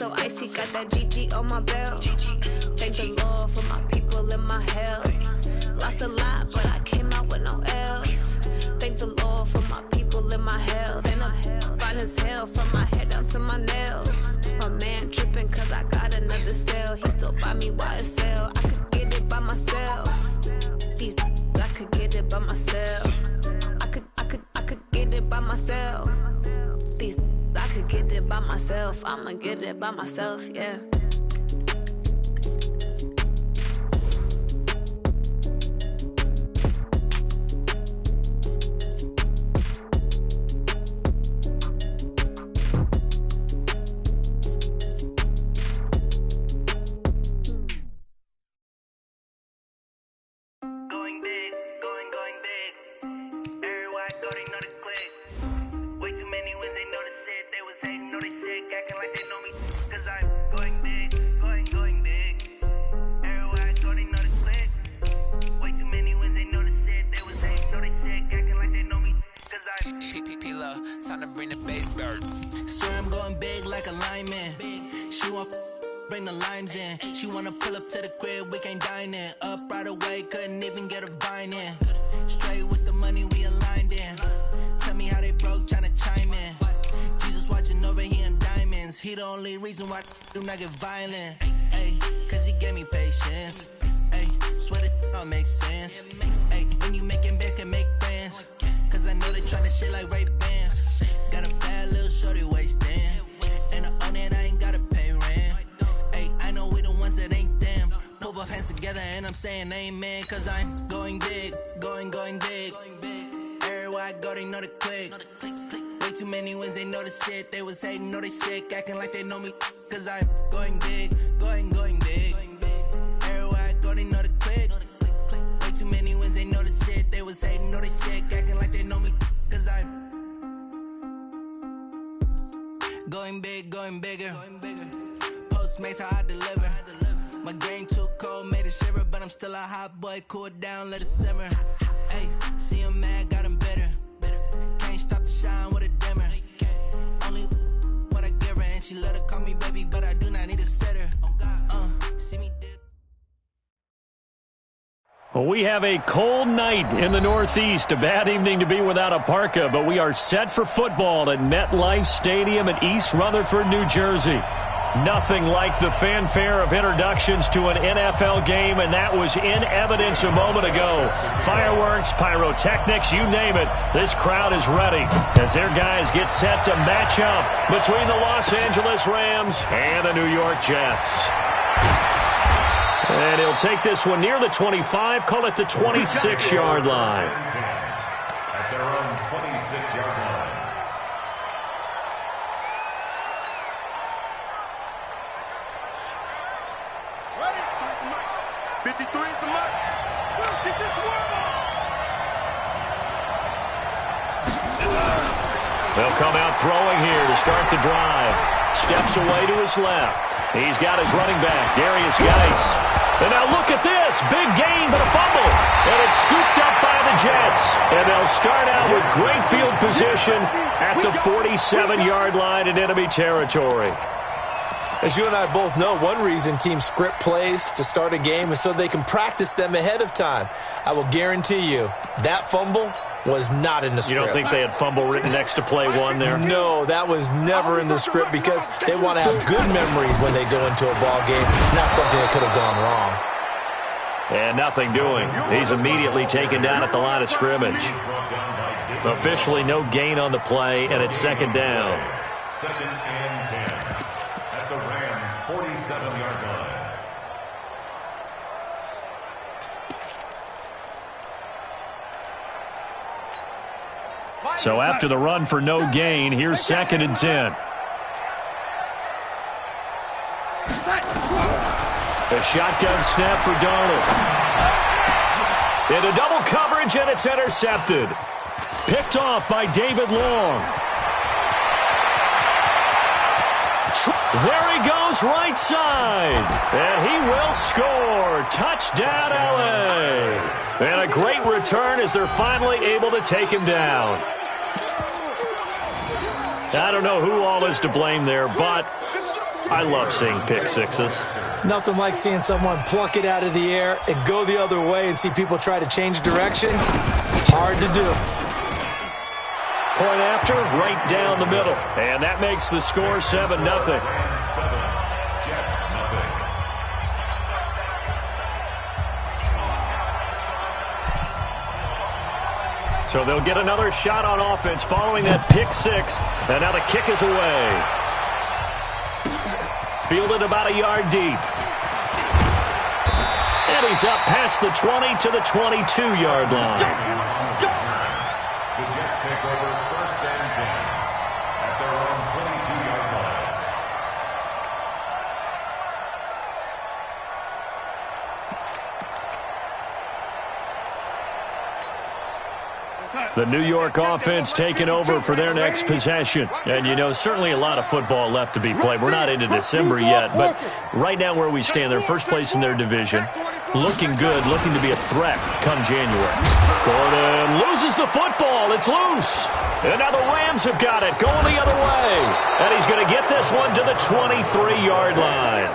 so icy, got that GG on my belt. Thank the Lord for my people in my health. Lost a lot, but I came out with no L's. Thank the Lord for my people in my health. And I'm fine as hell from my head down to my nails. My man tripping cause I got another cell. He still buy me YSL. I could get it by myself. These I could get it by myself. I could get it by myself. These I could get it by myself. I'ma get it by myself, yeah. Time to bring the bass bird. Swear I'm going big like a lineman. She want bring the limes in. She wanna pull up to the crib, we can't dine in. Up right away, couldn't even get a vine in. Straight with the money we aligned in. Tell me how they broke, tryna chime in. Jesus watching over here in diamonds. He the only reason why I do not get violent. Ay, cause he gave me patience. Ay, swear that all makes sense. Ay, when you making bands can make friends. Cause I know they tryna shit like Ray-Bans. Got a bad little shorty wasting. And I own it, I ain't gotta pay rent. Ay, I know we the ones that ain't them. Pull both hands together and I'm saying amen. Cause I'm going big, going big. Everywhere I go, they know the click. Way too many wins, they know the shit. They was hating, know they sick, acting like they know me. Cause I'm going big, going big. Everywhere I go, they know the click. Way too many wins, they know the shit. They was hating, know they sick, acting like they know me. Cause I'm going big, going bigger. Postmates how I deliver. My game too cold, made it shiver. But I'm still a hot boy, cool it down, let it simmer. Hey, see him mad, got him bitter. Can't stop the shine with a dimmer. Only what I give her, and she let her call me baby, but I do not need a sitter. See me dip. Well, we have a cold night in the Northeast. A bad evening to be without a parka, but we are set for football at MetLife Stadium in East Rutherford, New Jersey. Nothing like the fanfare of introductions to an NFL game, and that was in evidence a moment ago. Fireworks, pyrotechnics, you name it. This crowd is ready as their guys get set to match up between the Los Angeles Rams and the New York Jets. And he'll take this one near the 25, call it the 26-yard line. At their own 26-yard line. Ready? 53 is the mark. Get this one. They'll come out throwing here to start the drive. Steps away to his left. He's got his running back, Darius Geis. And now look at this. Big gain, but a fumble. And it's scooped up by the Jets. And they'll start out with great field position at the 47-yard line in enemy territory. As you and I both know, one reason teams script plays to start a game is so they can practice them ahead of time. I will guarantee you that fumble was not in the script. You don't think they had fumble written next to play one there? No, that was never in the script because they want to have good memories when they go into a ball game, not something that could have gone wrong. And nothing doing. He's immediately taken down at the line of scrimmage. Officially no gain on the play, and it's second down. Second and 10 at the Rams' 47-yard line. So after the run for no gain, here's second and 10. A shotgun snap for Darnold. Into double coverage, and it's intercepted. Picked off by David Long. There he goes, right side. And he will score. Touchdown, L.A. And a great return as they're finally able to take him down. I don't know who all is to blame there, but I love seeing pick sixes. Nothing like seeing someone pluck it out of the air and go the other way and see people try to change directions. Hard to do. Point after, right down the middle. And that makes the score 7-0. So they'll get another shot on offense following that pick six. And now the kick is away. Fielded about a yard deep. And he's up past the 20 to the 22-yard line. The Jets take over 1st and 10 at their own 22-yard line. The New York offense taking over for their next possession. And, you know, certainly a lot of football left to be played. We're not into December yet, but right now where we stand, they're first place in their division. Looking good, looking to be a threat come January. Gordon loses the football. It's loose. And now the Rams have got it, going the other way. And he's going to get this one to the 23-yard line.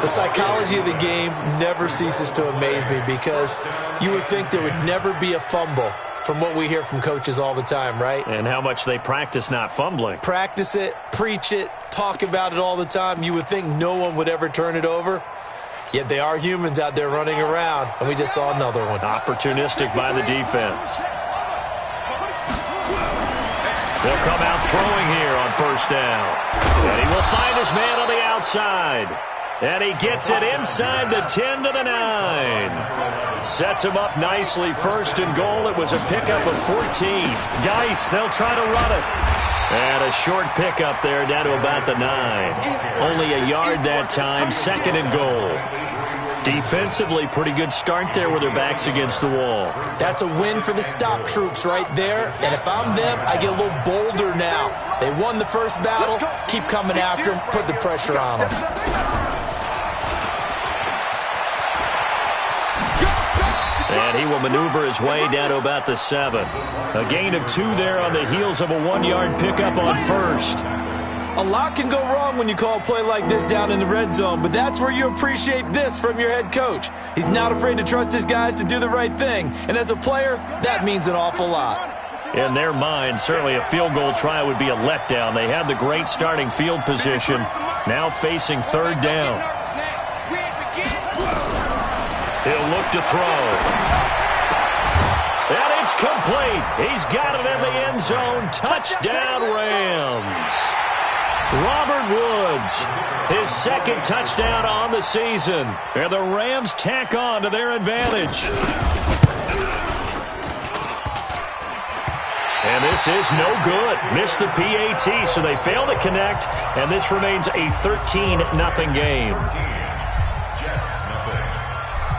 The psychology of the game never ceases to amaze me because you would think there would never be a fumble from what we hear from coaches all the time, right? And how much they practice not fumbling. Practice it, preach it, talk about it all the time. You would think no one would ever turn it over. Yet they are humans out there running around, and we just saw another one. Opportunistic by the defense. They'll come out throwing here on 1st down. And he will find his man on the outside. And he gets it inside the 10 to the 9. Sets him up nicely. 1st and goal. It was a pickup of 14. Geis, they'll try to run it. And a short pickup there down to about the 9. Only a yard that time. 2nd and goal. Defensively, pretty good start there with their backs against the wall. That's a win for the stop troops right there. And if I'm them, I get a little bolder now. They won the first battle. Keep coming after them. Put the pressure on them. And he will maneuver his way down to about the 7. A gain of 2 there on the heels of a 1-yard pickup on 1st. A lot can go wrong when you call a play like this down in the red zone, but that's where you appreciate this from your head coach. He's not afraid to trust his guys to do the right thing, and as a player, that means an awful lot. In their mind, certainly a field goal try would be a letdown. They had the great starting field position, now facing 3rd down. He'll look to throw. And it's complete. He's got it in the end zone. Touchdown, Rams. Robert Woods, his 2nd touchdown on the season. And the Rams tack on to their advantage. And this is no good. Missed the PAT, so they fail to connect. And this remains a 13-0 game.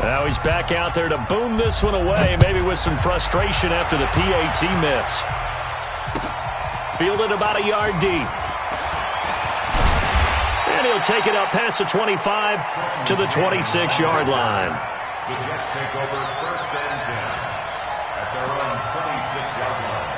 Now he's back out there to boom this one away, maybe with some frustration after the PAT miss. Fielded about a yard deep. And he'll take it up past the 25 to the 26-yard line. The Jets take over 1st and 10 at their own 26-yard line.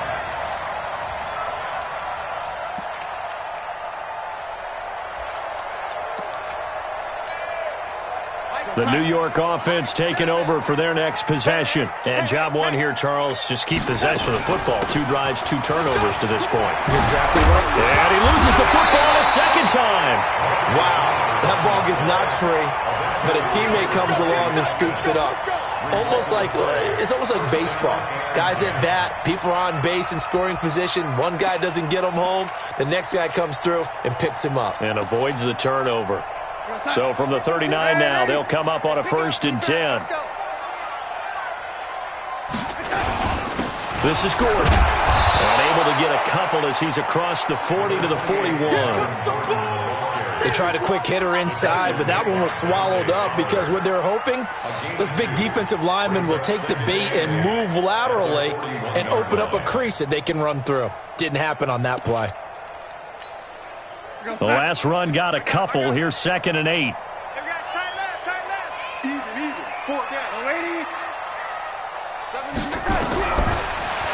The New York offense taking over for their next possession. And job one here, Charles, just keep possession of the football. 2 drives, 2 turnovers to this point. Exactly right. And he loses the football a 2nd time. Wow, that ball gets knocked free, but a teammate comes along and scoops it up. It's almost like baseball. Guys at bat, people are on base in scoring position. One guy doesn't get him home. The next guy comes through and picks him up. And avoids the turnover. So from the 39 now, they'll come up on a 1st and 10. This is Gordon. And able to get a couple as he's across the 40 to the 41. They tried a quick hitter inside, but that one was swallowed up because what they're hoping, those big defensive linemen will take the bait and move laterally and open up a crease that they can run through. Didn't happen on that play. The last run got a couple. Here's 2nd and 8.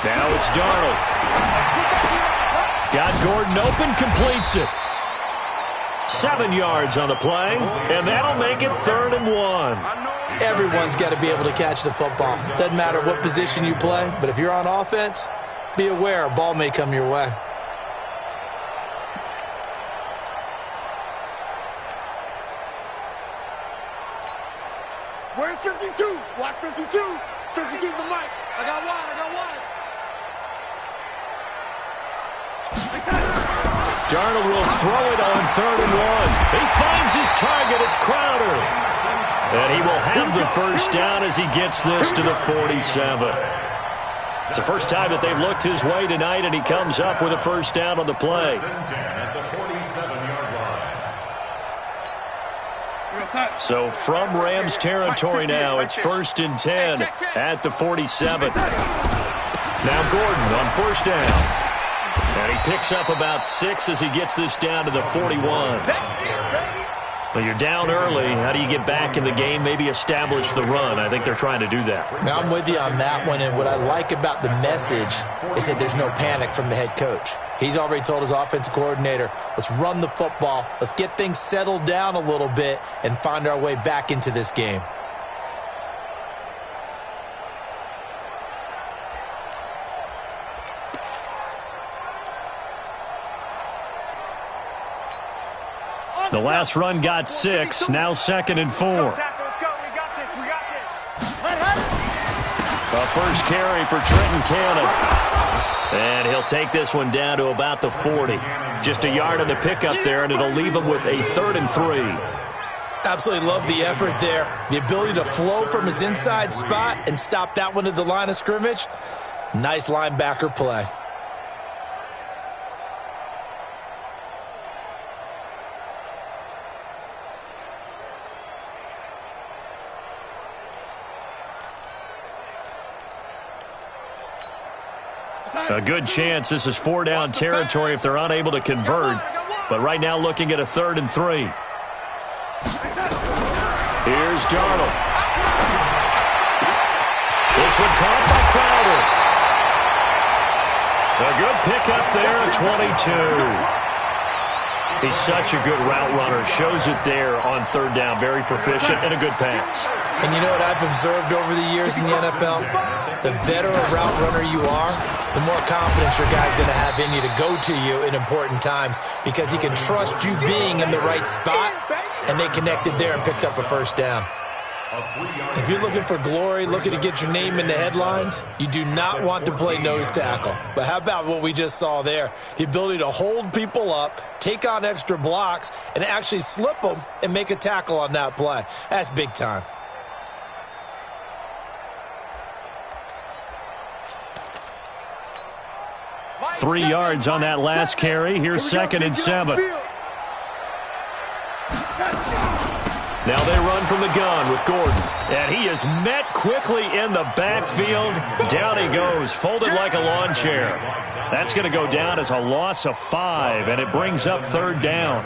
Now it's Darnold. Got Gordon open, completes it. 7 yards on the play, and that'll make it 3rd and 1. Everyone's got to be able to catch the football. Doesn't matter what position you play, but if you're on offense, be aware a ball may come your way. Where's 52? Watch 52. 52's the mic. I got wide. Darnold will throw it on 3rd and 1. He finds his target. It's Crowder. And he will have the first down as he gets this to the 47. It's the first time that they've looked his way tonight, and he comes up with a first down on the play. At the 47-yard line. So from Rams territory now, it's 1st and 10 at the 47. Now Gordon on first down. And he picks up about 6 as he gets this down to the 41. But you're down early. How do you get back in the game, maybe establish the run? I think they're trying to do that. Now, I'm with you on that one, and what I like about the message is that there's no panic from the head coach. He's already told his offensive coordinator, let's run the football, let's get things settled down a little bit and find our way back into this game. The last run got 6, now 2nd and 4. A first carry for Trenton Cannon. And he'll take this one down to about the 40. Just a yard on the pickup there, and it'll leave him with a 3rd and 3. Absolutely love the effort there. The ability to flow from his inside spot and stop that one at the line of scrimmage. Nice linebacker play. A good chance this is 4-down territory if they're unable to convert. But right now looking at a 3rd and 3. Here's Darnold. This one caught by Crowder. A good pickup there at 22. He's such a good route runner. Shows it there on 3rd down. Very proficient and a good pass. And you know what I've observed over the years in the NFL? The better a route runner you are, the more confidence your guy's going to have in you to go to you in important times because he can trust you being in the right spot, and they connected there and picked up a first down. If you're looking for glory, looking to get your name in the headlines, you do not want to play nose tackle. But how about what we just saw there? The ability to hold people up, take on extra blocks, and actually slip them and make a tackle on that play. That's big time. Three yards on that last carry. Here's 2nd and 7. Now they run from the gun with Gordon. And he is met quickly in the backfield. Down he goes, folded like a lawn chair. That's going to go down as a loss of 5, and it brings up 3rd down.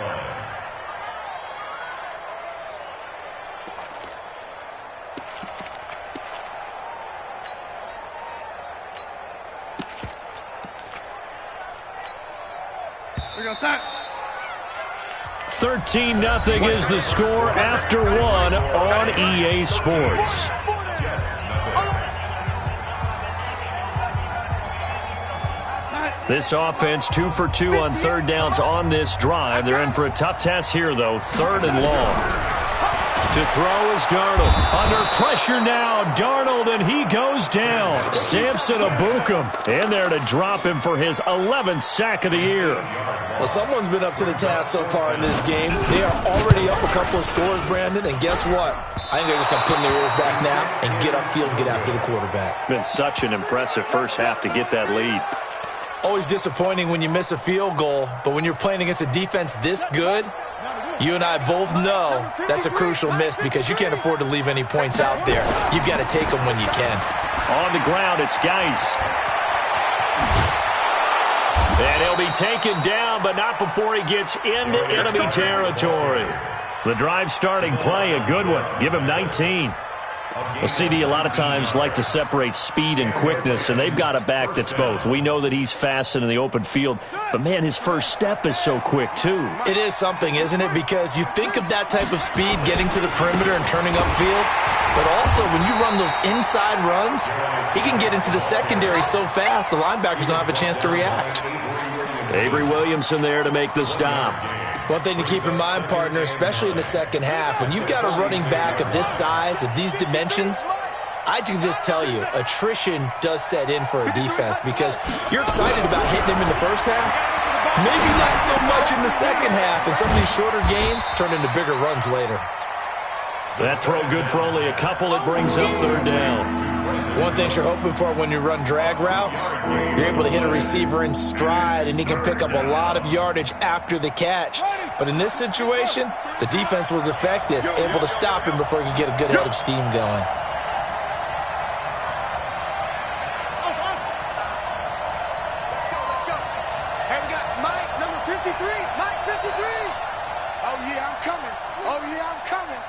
We're going to start. 13-0 is the score after 1 on EA Sports. This offense 2 for 2 on 3rd downs on this drive. They're in for a tough task here, though. 3rd and long. To throw is Darnold. Under pressure now, Darnold, and he goes down. Samson Abukum in there to drop him for his 11th sack of the year. Well, someone's been up to the task so far in this game. They are already up a couple of scores, Brandon, and guess what? I think they're just going to pin their ears back now and get upfield and get after the quarterback. Been such an impressive first half to get that lead. Always disappointing when you miss a field goal, but when you're playing against a defense this good, you and I both know that's a crucial miss because you can't afford to leave any points out there. You've got to take them when you can. On the ground, it's Geis. And he'll be taken down, but not before he gets into enemy territory. The drive starting play, a good one. Give him 19. Well, CD, a lot of times like to separate speed and quickness, and they've got a back that's both. We know that he's fast in the open field, but, man, his first step is so quick, too. It is something, isn't it? Because you think of that type of speed getting to the perimeter and turning upfield, but also when you run those inside runs, he can get into the secondary so fast the linebackers don't have a chance to react. Avery Williamson there to make the stop. One thing to keep in mind, partner, especially in the second half, when you've got a running back of this size, of these dimensions, I can just tell you, attrition does set in for a defense because you're excited about hitting him in the first half, maybe not so much in the second half, and some of these shorter gains turn into bigger runs later. That throw good for only a couple. It brings up third down. One thing you're hoping for when you run drag routes, you're able to hit a receiver in stride, and he can pick up a lot of yardage after the catch. But in this situation, the defense was effective, able to stop him before he could get a good head of steam going. Let's go. Hey, we got Mike, number 53. Mike, 53. Oh, yeah, I'm coming. Oh, yeah, I'm coming.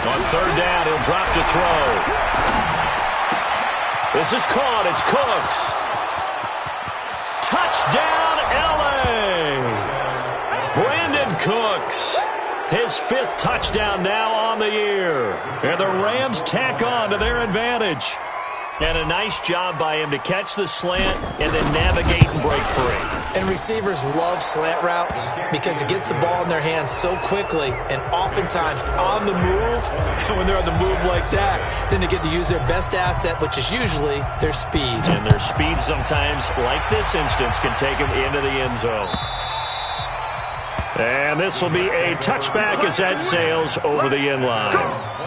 On third down, he'll drop to throw. This is caught. It's Cooks. Touchdown, L.A. Brandon Cooks. His 5th touchdown now on the year. And the Rams tack on to their advantage. And a nice job by him to catch the slant and then navigate and break free. And receivers love slant routes because it gets the ball in their hands so quickly and oftentimes on the move. And when they're on the move like that, then they get to use their best asset, which is usually their speed. And their speed sometimes, like this instance, can take them into the end zone. And this will be a touchback as that sails over the end line.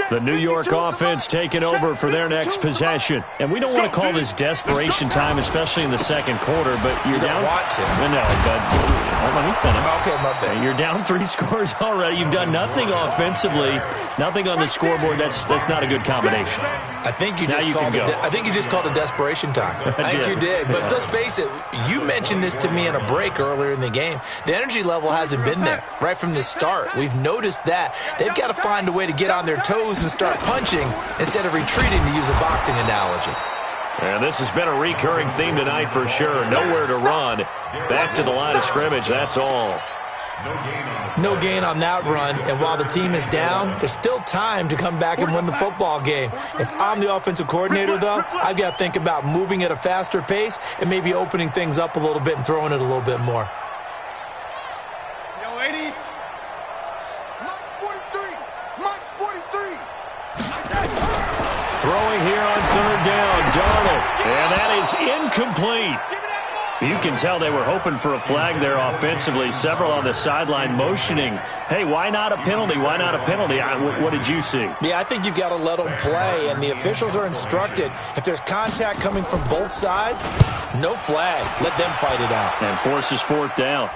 The New York offense taking over for their next possession. And we don't want to call this desperation time, especially in the second quarter, but you're down. You don't want to. No, but let me finish. Okay, my bad. You're down 3 scores already. You've done nothing offensively, nothing on the scoreboard. That's not a good combination. I think you just called it desperation time. I think you did. But let's face it, you mentioned this to me in a break earlier in the game. The energy level hasn't been there right from the start. We've noticed that. They've got to find a way to get on their toes and start punching instead of retreating, to use a boxing analogy. And this has been a recurring theme tonight for sure. Nowhere to run. Back to the line of scrimmage, that's all. No gain on that run, and while the team is down, there's still time to come back and win the football game. If I'm the offensive coordinator, though, I've got to think about moving at a faster pace and maybe opening things up a little bit and throwing it a little bit more. Yo, 80. Mike's 43. Mike's 43. Throwing here on third down, Darnold. And that is incomplete. You can tell they were hoping for a flag there offensively. Several on the sideline motioning, hey, why not a penalty? Why not a penalty? What did you see? Yeah, I think you've got to let them play, and the officials are instructed, if there's contact coming from both sides, no flag. Let them fight it out. And forces 4th down.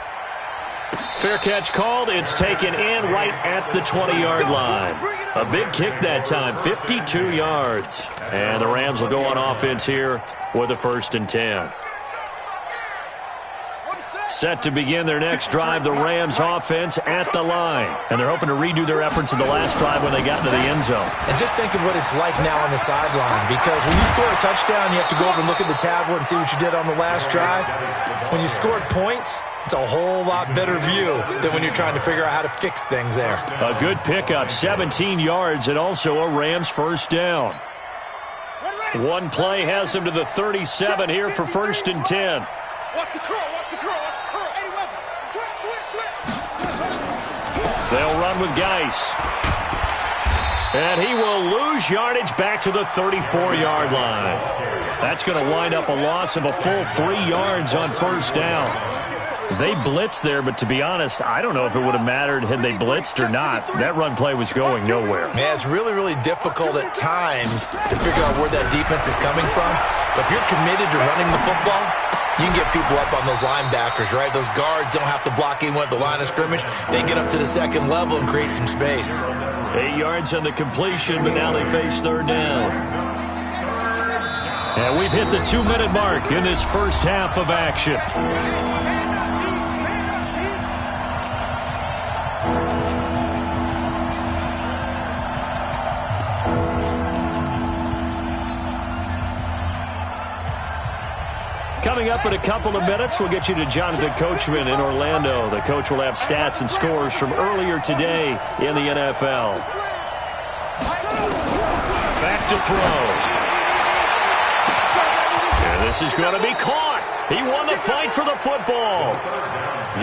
Fair catch called. It's taken in right at the 20-yard line. A big kick that time, 52 yards. And the Rams will go on offense here with a 1st and 10. Set to begin their next drive, the Rams offense at the line. And they're hoping to redo their efforts in the last drive when they got into the end zone. And just think of what it's like now on the sideline, because when you score a touchdown, you have to go over and look at the tablet and see what you did on the last drive. When you scored points, it's a whole lot better view than when you're trying to figure out how to fix things there. A good pickup, 17 yards, and also a Rams 1st down. One play has them to the 37 here for 1st and 10. Watch the curl, watch the curl, watch the curl. Eddie Weber, switch. They'll run with Geis. And he will lose yardage back to the 34-yard line. That's going to wind up a loss of a full 3 yards on 1st down. They blitzed there, but to be honest, I don't know if it would have mattered had they blitzed or not. That run play was going nowhere. Yeah, it's really, really difficult at times to figure out where that defense is coming from. But if you're committed to running the football, you can get people up on those linebackers, right? Those guards don't have to block anyone at the line of scrimmage. They get up to the second level and create some space. 8 yards on the completion, but now they face third down. And we've hit the 2-minute mark in this first half of action. Coming up in a couple of minutes, we'll get you to Jonathan Coachman in Orlando. The coach will have stats and scores from earlier today in the NFL. Back to throw. And this is going to be caught. He won the fight for the football.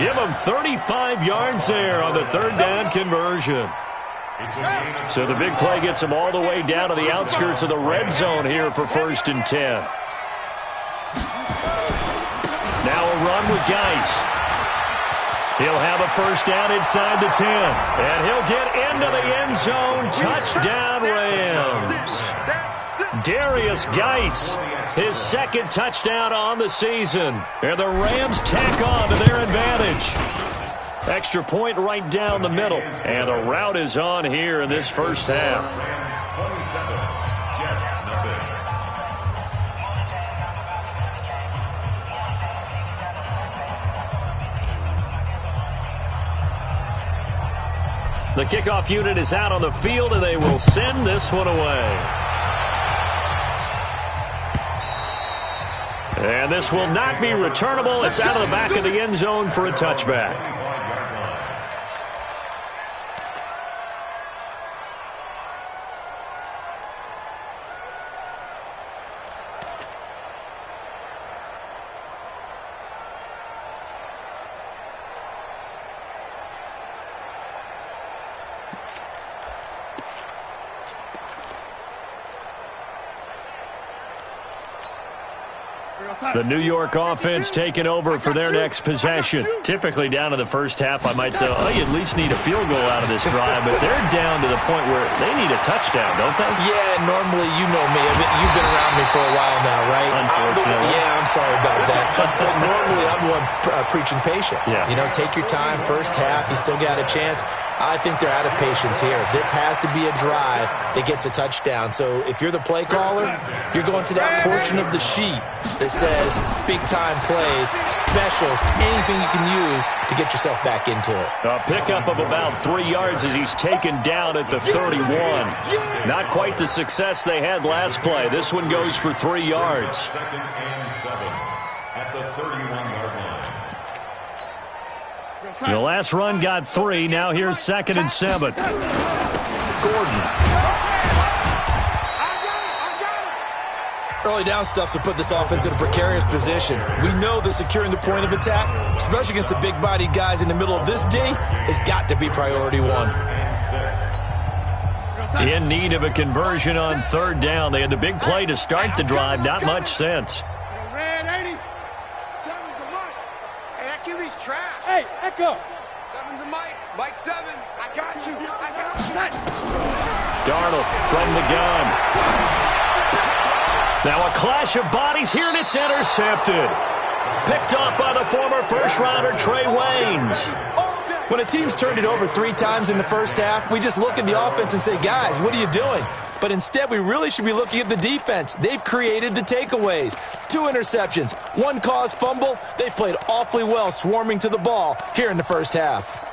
Give him 35 yards there on the third down conversion. So the big play gets him all the way down to the outskirts of the red zone here for 1st and 10. Now a run with Geis. He'll have a first down inside the 10. And he'll get into the end zone. Touchdown, Rams. Darius Geis, his second touchdown on the season. And the Rams tack on to their advantage. Extra point right down the middle. And the route is on here in this first half. The kickoff unit is out on the field, and they will send this one away. And this will not be returnable. It's out of the back of the end zone for a touchback. The New York offense taking over for their next possession. Typically down to the first half, I might say, oh, you at least need a field goal out of this drive, but they're down to the point where they need a touchdown, don't they? Yeah, normally, you know me. You've been around me for a while now, right? Unfortunately. Yeah, I'm sorry about that. But normally, I'm the one preaching patience. Yeah. You know, take your time. First half, you still got a chance. I think they're out of patience here. This has to be a drive that gets a touchdown. So if you're the play caller, you're going to that portion of the sheet that says big-time plays, specials, anything you can use to get yourself back into it. A pickup of about 3 yards as he's taken down at the 31. Not quite the success they had last play. This one goes for 3 yards. 2nd and 7 at the 31-yard line. The last run got 3. Now here's 2nd and 7. Gordon. Early down stuff to put this offense in a precarious position. We know that securing the point of attack, especially against the big-bodied guys in the middle of this D, has got to be priority one. In need of a conversion on third down. They had the big play to start the drive. Not much sense. Red 80. 7's a Mike. Hey, that QB's trash. Hey, Echo. 7's a Mike. Mike 7. I got you. I got you. Darnold from the gun. Now a clash of bodies here, and it's intercepted. Picked off by the former first-rounder Trey Waynes. When a team's turned it over 3 times in the first half, we just look at the offense and say, guys, what are you doing? But instead, we really should be looking at the defense. They've created the takeaways. 2 interceptions, 1 caused fumble. They played awfully well swarming to the ball here in the first half.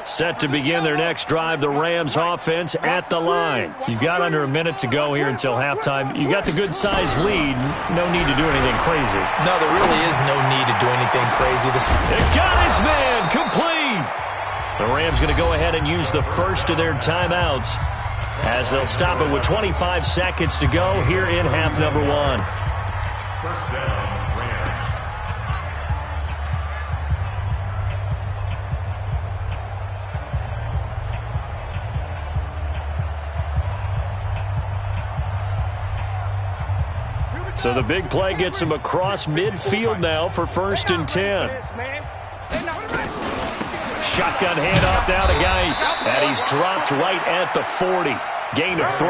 Set to begin their next drive, the Rams offense at the line. You've got under a minute to go here until halftime. You got the good-sized lead. No need to do anything crazy. No, there really is no need to do anything crazy. It got his man complete. The Rams going to go ahead and use the first of their timeouts as they'll stop it with 25 seconds to go here in half number 1. First down, Rams. So the big play gets him across midfield now for 1st and 10. Shotgun handoff now to Geis. And he's dropped right at the 40. Gain of 3.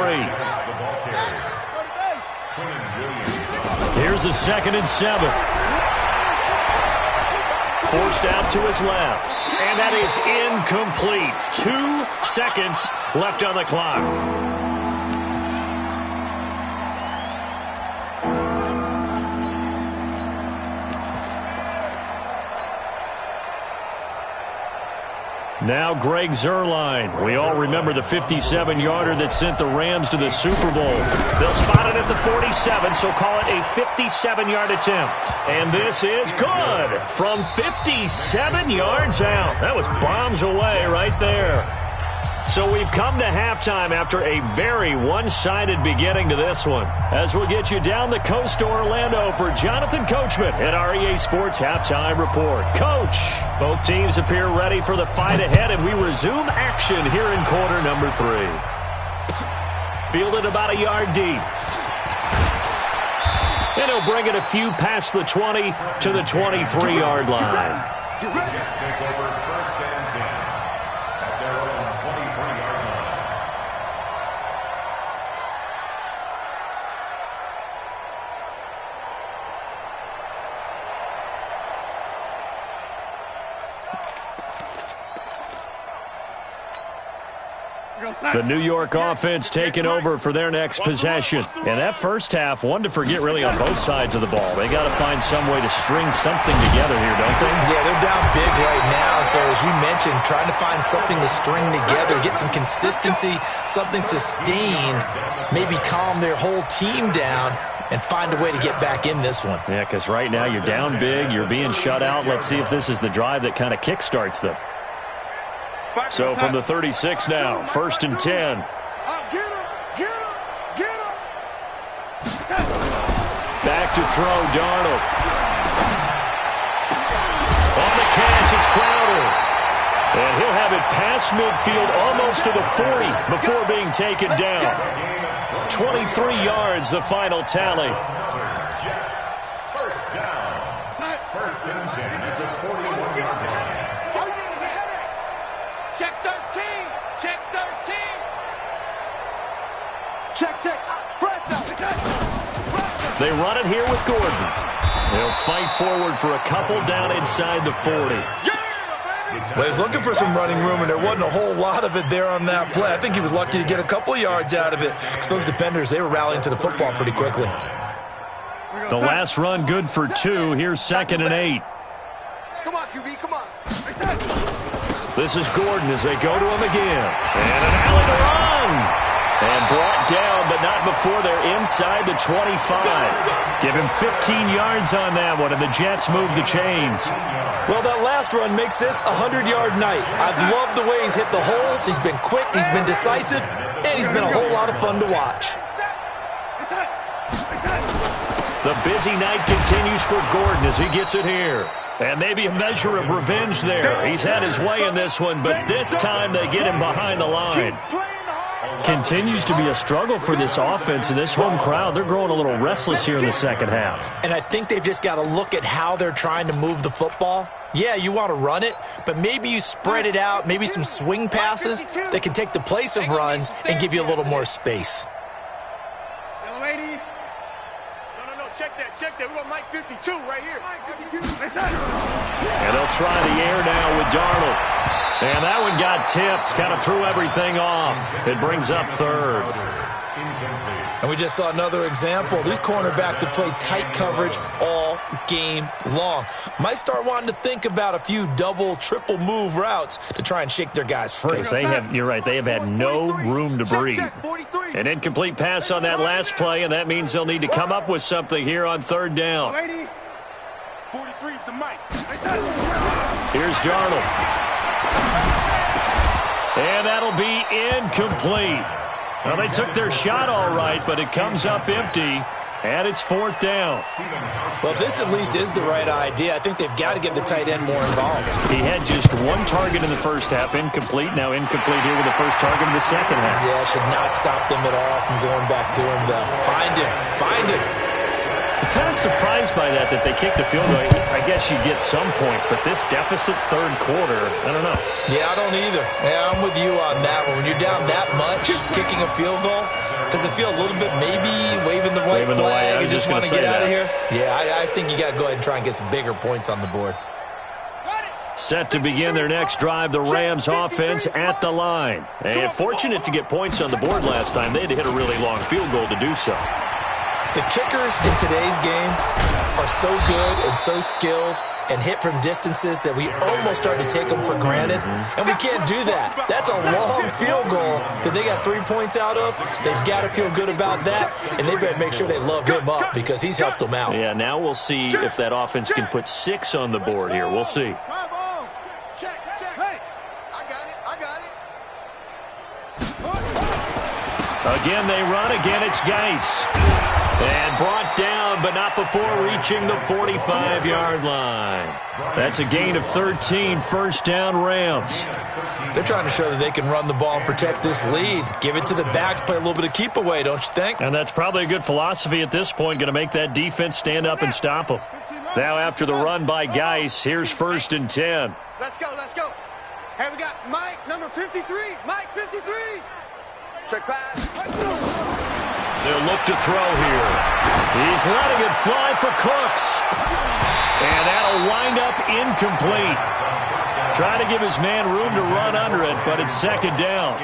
Here's a 2nd and 7. Forced out to his left. And that is incomplete. 2 seconds left on the clock. Now Greg Zuerlein. We all remember the 57-yarder that sent the Rams to the Super Bowl. They'll spot it at the 47, so call it a 57-yard attempt. And this is good from 57 yards out. That was bombs away right there. So we've come to halftime after a very one-sided beginning to this one. As we'll get you down the coast to Orlando for Jonathan Coachman at our EA Sports Halftime Report. Coach, both teams appear ready for the fight ahead, and we resume action here in quarter number 3. Fielded about a yard deep. And he'll bring it a few past the 20 to the 23-yard line. Jets take over 1st and 10 at their own 23-yard line. The New York offense taking over for their next possession. And that first half, one to forget really on both sides of the ball. They got to find some way to string something together here, don't they? Yeah, they're down big right now. So as you mentioned, trying to find something to string together, get some consistency, something sustained, maybe calm their whole team down and find a way to get back in this one. Yeah, because right now you're down big, you're being shut out. Let's see if this is the drive that kind of kickstarts them. So from the 36 now, 1st and 10. Get him! Get him! Get him! Back to throw, Darnold. On the catch, it's Crowder. And he'll have it past midfield almost to the 40 before being taken down. 23 yards, the final tally. Jets, 1st down. 1st and 10 at the 41-yard line. Check 13! Check 13! Check! Fresh down! They run it here with Gordon. They'll fight forward for a couple down inside the 40. Well, he's looking for some running room, and there wasn't a whole lot of it there on that play. I think he was lucky to get a couple of yards out of it because those defenders, they were rallying to the football pretty quickly. The last run good for 2. Here's 2nd and 8. Come on, QB, come on. This is Gordon as they go to him again. And an alley to run. And brought down, but not before they're inside the 25. Give him 15 yards on that one, and the Jets move the chains. Well, that last run makes this a 100-yard night. I've loved the way he's hit the holes. He's been quick, he's been decisive, and he's been a whole lot of fun to watch. The busy night continues for Gordon as he gets it here. And maybe a measure of revenge there. He's had his way in this one, but this time they get him behind the line. Continues to be a struggle for this offense and this home crowd. They're growing a little restless here in the second half. And I think they've just got to look at how they're trying to move the football. Yeah, you want to run it, but maybe you spread it out, maybe some swing passes that can take the place of runs and give you a little more space. Yellow 80. No, check that. We got Mike 52 right here. Mike 52. And they'll try the air now with Darnold. And that one got tipped, kind of threw everything off. It brings up 3rd. And we just saw another example. These cornerbacks have played tight coverage all game long. Might start wanting to think about a few double, triple move routes to try and shake their guys free. Because they have, you're right, they have had no room to breathe. An incomplete pass on that last play, and that means they'll need to come up with something here on 3rd down. 43 is the mic. Here's Darnold. And that'll be incomplete. Well, they took their shot all right, but it comes up empty, and it's 4th down. Well, this at least is the right idea. I think they've got to get the tight end more involved. He had just 1 target in the first half, incomplete. Now incomplete here with the first target in the second half. Yeah, it should not stop them at all from going back to him, though. Find him. I'm kind of surprised by that they kicked the field goal. I guess you get some points, but this deficit 3rd quarter, I don't know. Yeah, I don't either. Yeah, I'm with you on that one. When you're down that much, kicking a field goal, Does it feel a little bit maybe waving the white flag and just want to get out of here? Yeah, I think you got to go ahead and try and get some bigger points on the board. Set to begin their next drive, the Rams offense at the line. And fortunate to get points on the board last time. They had to hit a really long field goal to do so. The kickers in today's game are so good and so skilled and hit from distances that we almost start to take them for granted. And we can't do that. That's a long field goal that they got 3 points out of. They've got to feel good about that, and they better make sure they love him up because he's helped them out. Yeah, now we'll see if that offense can put 6 on the board here. We'll see. Again, they run. Again, it's Geis. And brought down, but not before reaching the 45-yard line. That's a gain of 13, first down Rams. They're trying to show that they can run the ball and protect this lead. Give it to the backs, play a little bit of keep away, don't you think? And that's probably a good philosophy at this point, going to make that defense stand up and stop them. Now after the run by Geis, here's first and 10. Let's go, let's go. Hey, we got Mike, number 53. Mike, 53. Check pass. They'll look to throw here. He's letting it fly for Cooks. And that'll wind up incomplete. Trying to give his man room to run under it, but it's second down.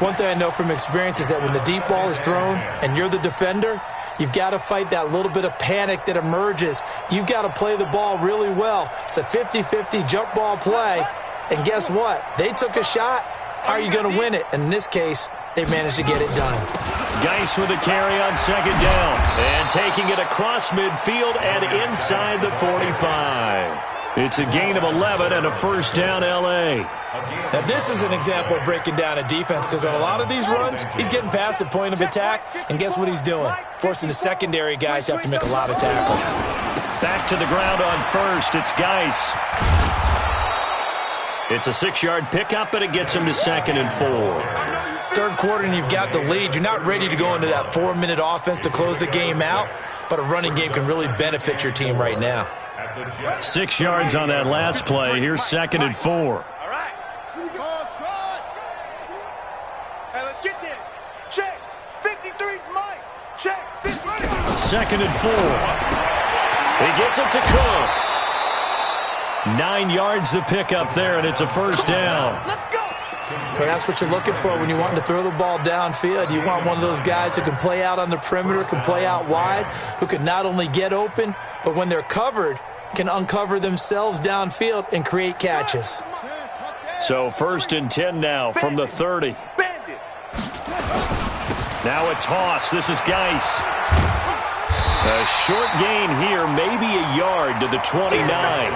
One thing I know from experience is that when the deep ball is thrown and you're the defender, you've got to fight that little bit of panic that emerges. You've got to play the ball really well. It's a 50-50 jump ball play. And guess what? They took a shot. How are you going to win it? And in this case, they've managed to get it done. Geis with a carry on second down. And taking it across midfield and inside the 45. It's a gain of 11 and a first down L.A. Now, this is an example of breaking down a defense because on a lot of these runs, he's getting past the point of attack. And guess what he's doing? Forcing the secondary guys to have to make a lot of tackles. Back to the ground on first. It's Geis. It's a 6-yard pickup, but it gets him to second and 4. Third quarter and you've got the lead. You're not ready to go into that 4-minute offense to close the game out, but a running game can really benefit your team right now. 6 yards on that last play. Here's second and 4. All right. Hey, let's get this. Check. 53's Mike. Check. 53. Second and 4. He gets it to Cooks. 9 yards to pick up there, and it's a first down. Let's go. Well, that's what you're looking for when you want to throw the ball downfield. You want one of those guys who can play out on the perimeter, can play out wide, who can not only get open, but when they're covered, can uncover themselves downfield and create catches. So first and 10 now from the 30. Now a toss. This is Geis. A short gain here, maybe a yard to the 29.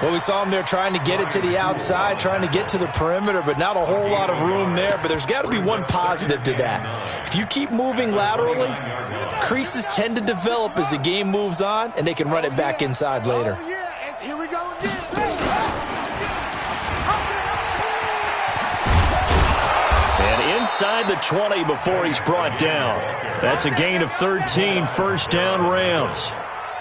Well, we saw him there trying to get it to the outside, trying to get to the perimeter, but not a whole lot of room there. But there's got to be one positive to that. If you keep moving laterally, creases tend to develop as the game moves on, and they can run it back inside later. Oh, yeah, and here we go again. And inside the 20 before he's brought down. That's a gain of 13, first down Rams.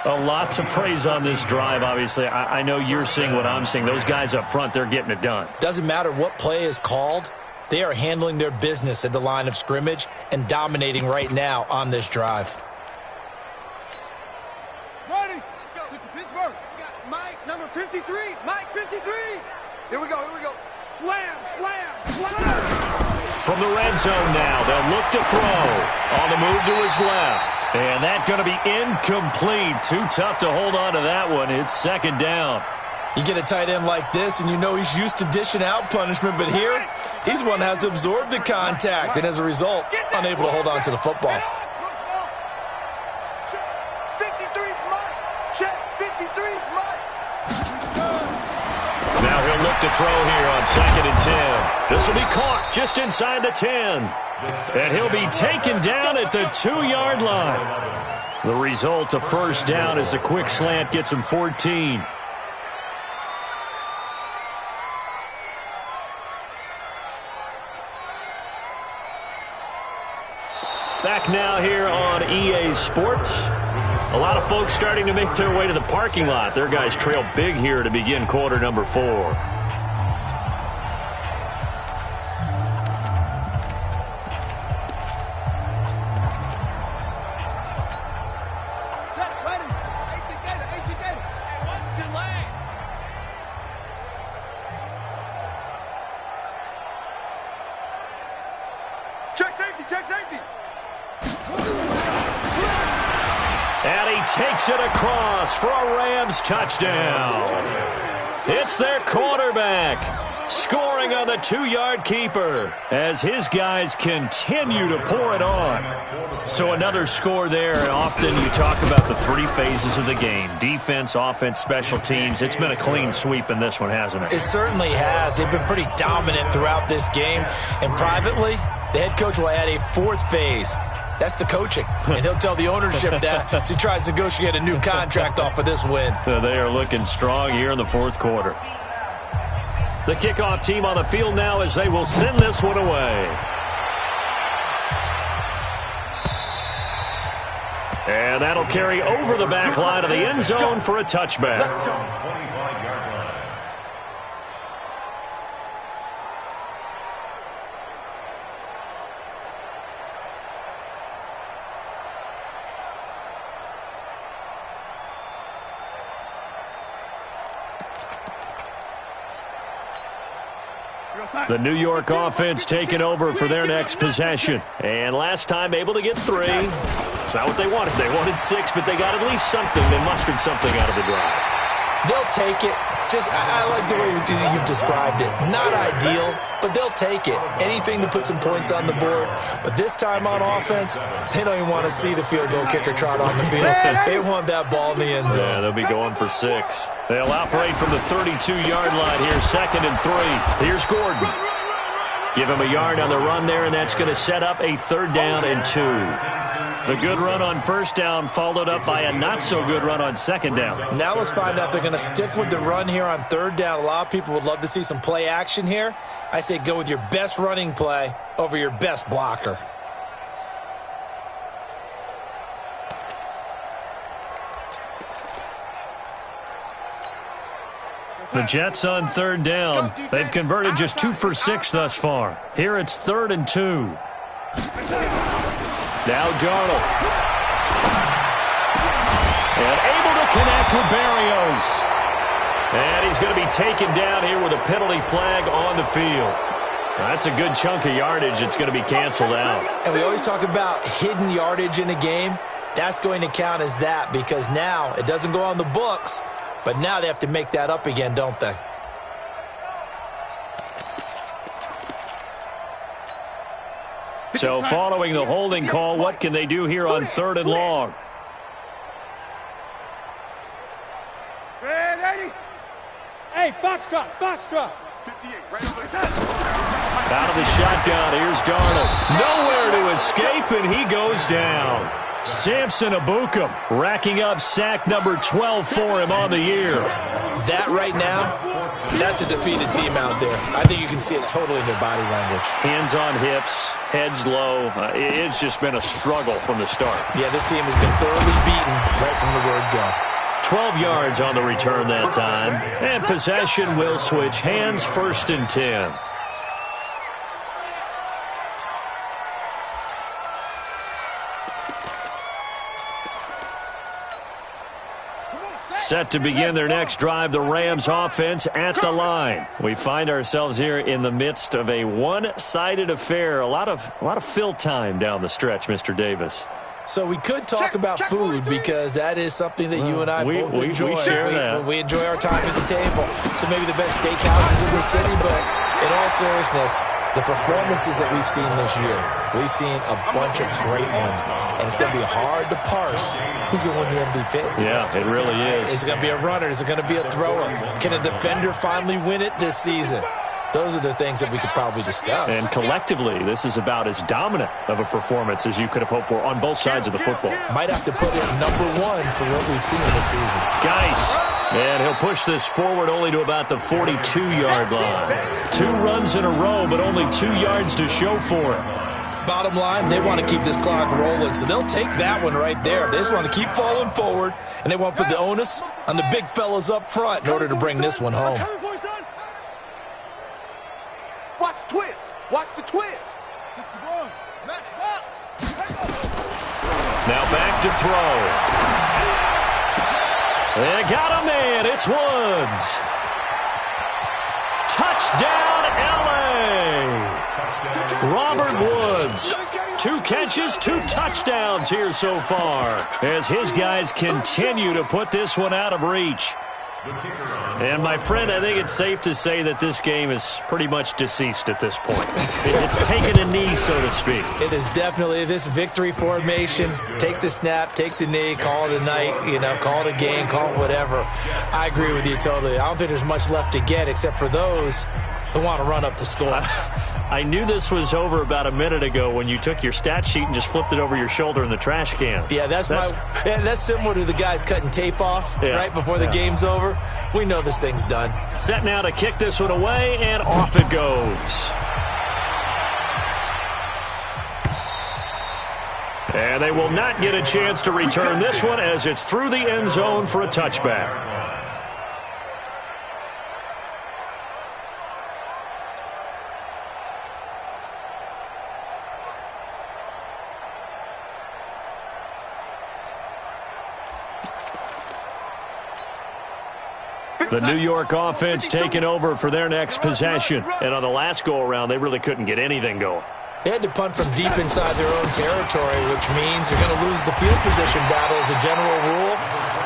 A lot to praise on this drive, obviously. I know you're seeing what I'm seeing. Those guys up front, they're getting it done. Doesn't matter what play is called. They are handling their business at the line of scrimmage and dominating right now on this drive. Ready? Let's go. Pittsburgh. We got Mike, number 53. Mike, 53. Here we go. Here we go. Slam, slam, slam. From the red zone now, they'll look to throw. On the move to his left. And that's going to be incomplete. Too tough to hold on to that one. It's second down. You get a tight end like this, and you know he's used to dishing out punishment, but here, he's the one that has to absorb the contact, and as a result, unable to hold on to the football. 53's Mike. Check. 53's Mike. Now he'll look to throw here on second and 10. This will be caught just inside the 10. And he'll be taken down at the 2-yard line. The result, a first down as a quick slant gets him 14. Back now here on EA Sports. A lot of folks starting to make their way to the parking lot. Their guys trail big here to begin quarter number 4. takes it across for a Rams touchdown. It's their quarterback scoring on the 2-yard keeper as his guys continue to pour it on. So another score there. And often you talk about the 3 phases of the game: defense, offense, special teams. It's been a clean sweep in this one, hasn't it? It certainly has. They've been pretty dominant throughout this game. And privately, the head coach will add a 4th phase. That's the coaching. And he'll tell the ownership that as he tries to negotiate a new contract off of this win. So they are looking strong here in the 4th quarter. The kickoff team on the field now as they will send this one away. And that'll carry over the back line of the end zone for a touchback. Let's go. 25-yard line. The New York offense taking over for their next possession. And last time able to get 3. It's not what they wanted. They wanted 6, but they got at least something. They mustered something out of the drive. They'll take it. I like the way you've described it. Not ideal, but they'll take it. Anything to put some points on the board. But this time on offense, they don't even want to see the field goal kicker trot on the field. They want that ball in the end zone. Yeah, they'll be going for 6. They'll operate from the 32-yard line here, 2nd and 3. Here's Gordon. Give him a yard on the run there, and that's going to set up a 3rd down and 2. The good run on 1st down followed up by a not-so-good run on 2nd down. Now let's find out if they're going to stick with the run here on 3rd down. A lot of people would love to see some play action here. I say go with your best running play over your best blocker. The Jets on 3rd down. They've converted just 2 for 6 thus far. Here it's 3rd and 2. Now Darnold. And able to connect with Berrios. And he's going to be taken down here with a penalty flag on the field. That's a good chunk of yardage. It's going to be canceled out. And we always talk about hidden yardage in a game. That's going to count as that because now it doesn't go on the books, but now they have to make that up again, don't they? So following the holding call, what can they do here on 3rd and long? Hey, Foxtrot. 58, right over the Out of the shotgun, here's Darnold. Nowhere to escape, and he goes down. Samson Ebukam racking up sack number 12 for him on the year. That right now, that's a defeated team out there. I think you can see it totally in their body language. Hands on hips, heads low. It's just been a struggle from the start. Yeah, this team has been thoroughly beaten right from the word go. 12 yards on the return that time. And possession will switch hands, 1st and 10. Set to begin their next drive, the Rams offense at the line. We find ourselves here in the midst of a one-sided affair. A lot of fill time down the stretch, Mr. Davis. So we could talk about food because that is something that you and I both enjoy. We share that. We enjoy our time at the table. So maybe the best steakhouses in the city, but in all seriousness, the performances that we've seen this year, we've seen a bunch of great ones, and it's going to be hard to parse who's going to win the MVP. Yeah, it really is. Is it going to be a runner? Is it going to be a thrower? Can a defender finally win it this season? Those are the things that we could probably discuss. And collectively, this is about as dominant of a performance as you could have hoped for on both sides of the football. Might have to put it number 1 for what we've seen this season. Geis. And he'll push this forward only to about the 42-yard line. 2 runs in a row, but only 2 yards to show for it. Bottom line, they want to keep this clock rolling, so they'll take that one right there. They just want to keep falling forward, and they want to put the onus on the big fellas up front in order to bring this one home. Watch the twist. Watch the twist. 61. Match box. Now back to throw. They got a man. It's Woods. Touchdown, L.A. Robert Woods, 2 catches, 2 touchdowns here so far, as his guys continue to put this one out of reach. And, my friend, I think it's safe to say that this game is pretty much deceased at this point. It's taken a knee, so to speak. It is definitely this victory formation. Take the snap, take the knee, call it a night, call it a game, call it whatever. I agree with you totally. I don't think there's much left to get except for those who want to run up the score. I knew this was over about a minute ago when you took your stat sheet and just flipped it over your shoulder in the trash can. Yeah, that's similar to the guys cutting tape off right before the game's over. We know this thing's done. Set now to kick this one away, and off it goes. And they will not get a chance to return this one as it's through the end zone for a touchback. The New York offense taking over for their next possession. And on the last go-around, they really couldn't get anything going. They had to punt from deep inside their own territory, which means they're going to lose the field position battle as a general rule.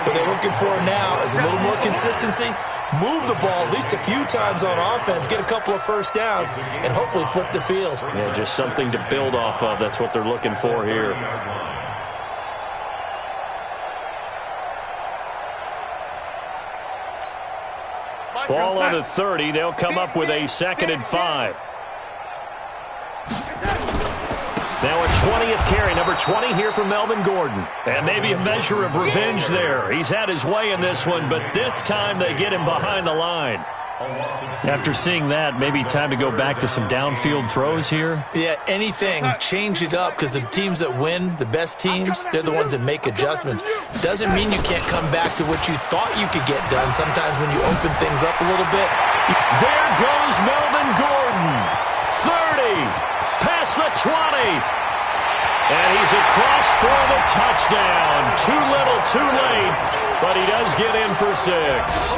What they're looking for now is a little more consistency, move the ball at least a few times on offense, get a couple of first downs, and hopefully flip the field. Yeah, just something to build off of. That's what they're looking for here. Ball on the 30. They'll come up with a 2nd and 5. Now a 20th carry, number 20 here for Melvin Gordon. And maybe a measure of revenge there. He's had his way in this one, but this time they get him behind the line. After seeing that, maybe time to go back to some downfield throws here. Yeah, anything. Change it up, because the teams that win, the best teams, they're the ones that make adjustments. Doesn't mean you can't come back to what you thought you could get done. Sometimes when you open things up a little bit. There goes Melvin Gordon. 30. Past the 20. And he's across for the touchdown. Too little, too late. But he does get in for 6.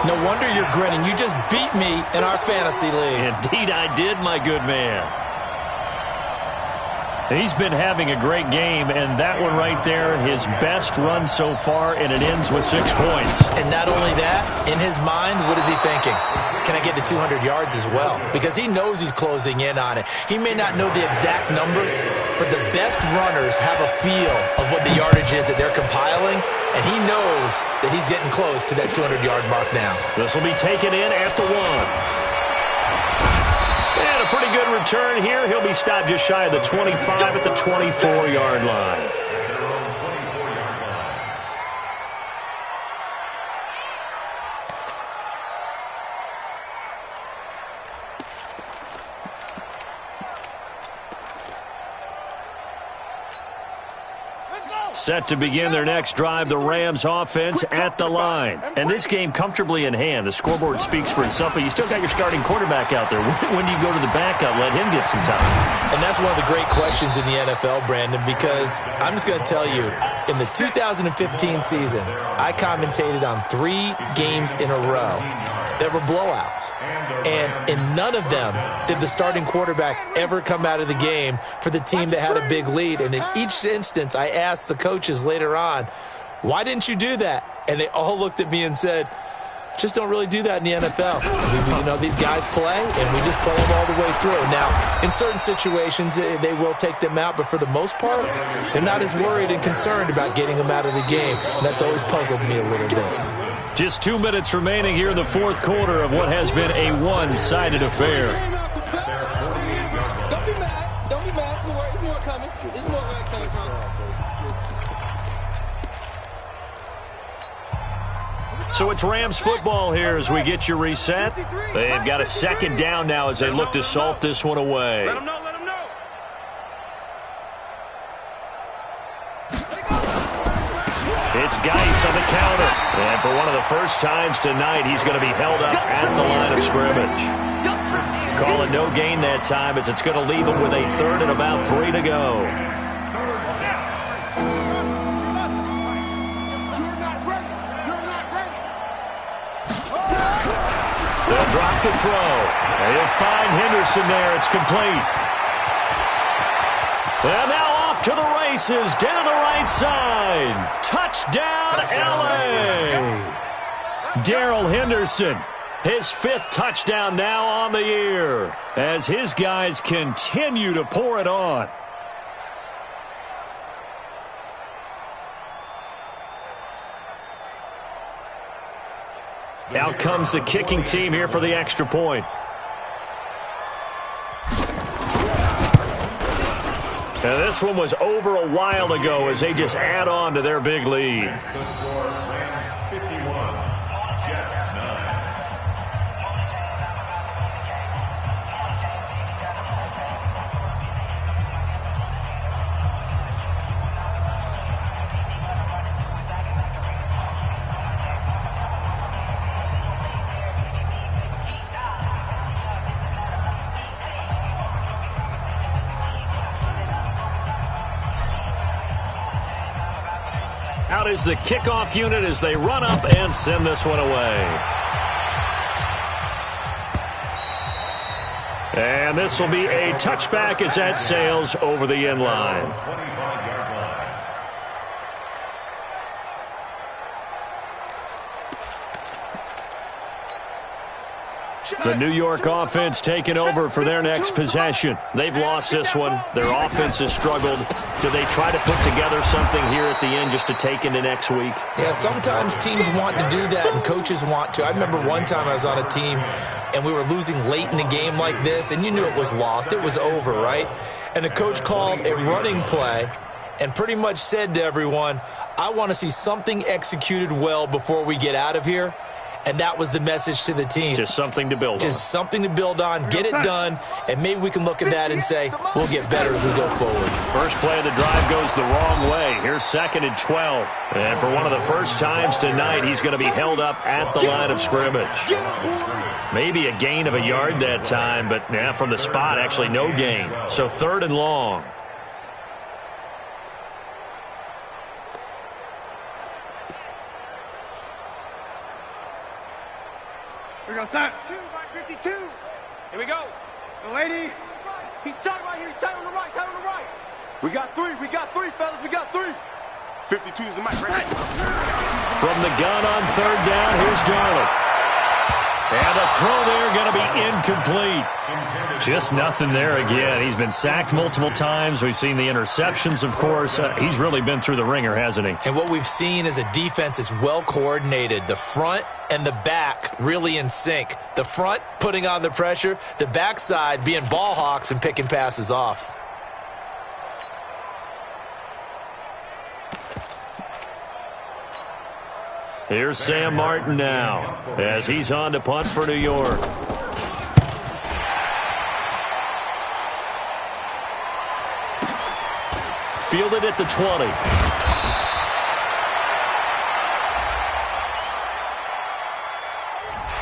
No wonder you're grinning. You just beat me in our fantasy league. Indeed I did, my good man. He's been having a great game, and that one right there, his best run so far, and it ends with 6 points. And not only that, in his mind, what is he thinking? Can I get to 200 yards as well? Because he knows he's closing in on it. He may not know the exact number, but the best runners have a feel of what the yardage is that they're compiling, and he knows that he's getting close to that 200-yard mark now. This will be taken in at the 1. And a pretty good return here. He'll be stopped just shy of the 25 at the 24-yard line. Set to begin their next drive, the Rams offense at the line. And this game comfortably in hand. The scoreboard speaks for itself, but you still got your starting quarterback out there. When do you go to the backup, let him get some time? And that's one of the great questions in the NFL, Brandon, because I'm just going to tell you, in the 2015 season, I commentated on 3 games in a row that were blowouts. And in none of them did the starting quarterback ever come out of the game for the team that had a big lead. And in each instance, I asked the coaches later on, why didn't you do that? And they all looked at me and said, just don't really do that in the NFL. These guys play, and we just play them all the way through. Now, in certain situations, they will take them out, but for the most part, they're not as worried and concerned about getting them out of the game. And that's always puzzled me a little bit. Just 2 minutes remaining here in the 4th quarter of what has been a one-sided affair. Don't be mad. Don't be mad. It's more coming. It's more where it coming from. So it's Rams football here as we get you reset. They've got a 2nd down now as they look to salt this one away. Let them know, let them know. It's Geis on the counter. And for one of the first times tonight, he's going to be held up at the line of scrimmage. Call it no gain that time as it's going to leave him with a 3rd and about 3 to go. They'll drop to throw. They'll find Henderson there. It's complete. And now off races down the right side. Touchdown, LA! Darrell Henderson, his 5th touchdown now on the year, as his guys continue to pour it on. Out comes the kicking team here for the extra point. Now this one was over a while ago as they just add on to their big lead. Out is the kickoff unit as they run up and send this one away. And this will be a touchback as that sails over the end line. The New York offense taking over for their next possession. They've lost this one. Their offense has struggled. Do they try to put together something here at the end just to take into next week? Yeah, sometimes teams want to do that and coaches want to. I remember one time I was on a team and we were losing late in the game like this, and you knew it was lost. It was over, right? And the coach called a running play and pretty much said to everyone, I want to see something executed well before we get out of here. And that was the message to the team. Just something to build on. Just something to build on, get it done, and maybe we can look at that and say, we'll get better as we go forward. First play of the drive goes the wrong way. Here's 2nd and 12. And for one of the first times tonight, he's going to be held up at the line of scrimmage. Maybe a gain of a yard that time, but from the spot, actually no gain. So 3rd and long. Here we go, son. 2 by 52. Here we go. The lady. He's tight right here. He's tight on the right. Tight on the right. We got 3. We got 3, fellas. We got 3. 52 is the mic, right? From the gun on 3rd down, here's Darnold. And the throw there going to be incomplete. Just nothing there again. He's been sacked multiple times. We've seen the interceptions, of course. He's really been through the ringer, hasn't he? And what we've seen is a defense that's well coordinated. The front and the back really in sync. The front putting on the pressure. The backside being ball hawks and picking passes off. Here's Sam Martin now as he's on to punt for New York. Fielded at the 20.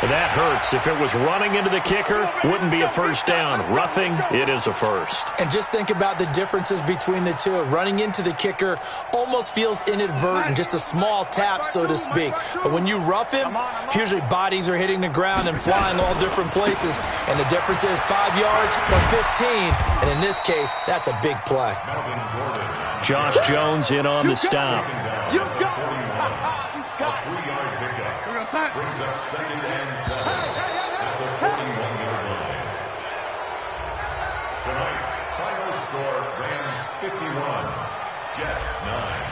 That hurts. If it was running into the kicker, wouldn't be a first down. Roughing, it is a first. And just think about the differences between the two. Running into the kicker almost feels inadvertent, just a small tap, so to speak. But when you rough him, usually bodies are hitting the ground and flying all different places. And the difference is 5 yards from 15. And in this case, that's a big play. Josh Jones in on the stop. You got it. You got it. Brings up 2nd and 7 at the 41-yard line. Tonight's final score, Rams 51, Jets 9.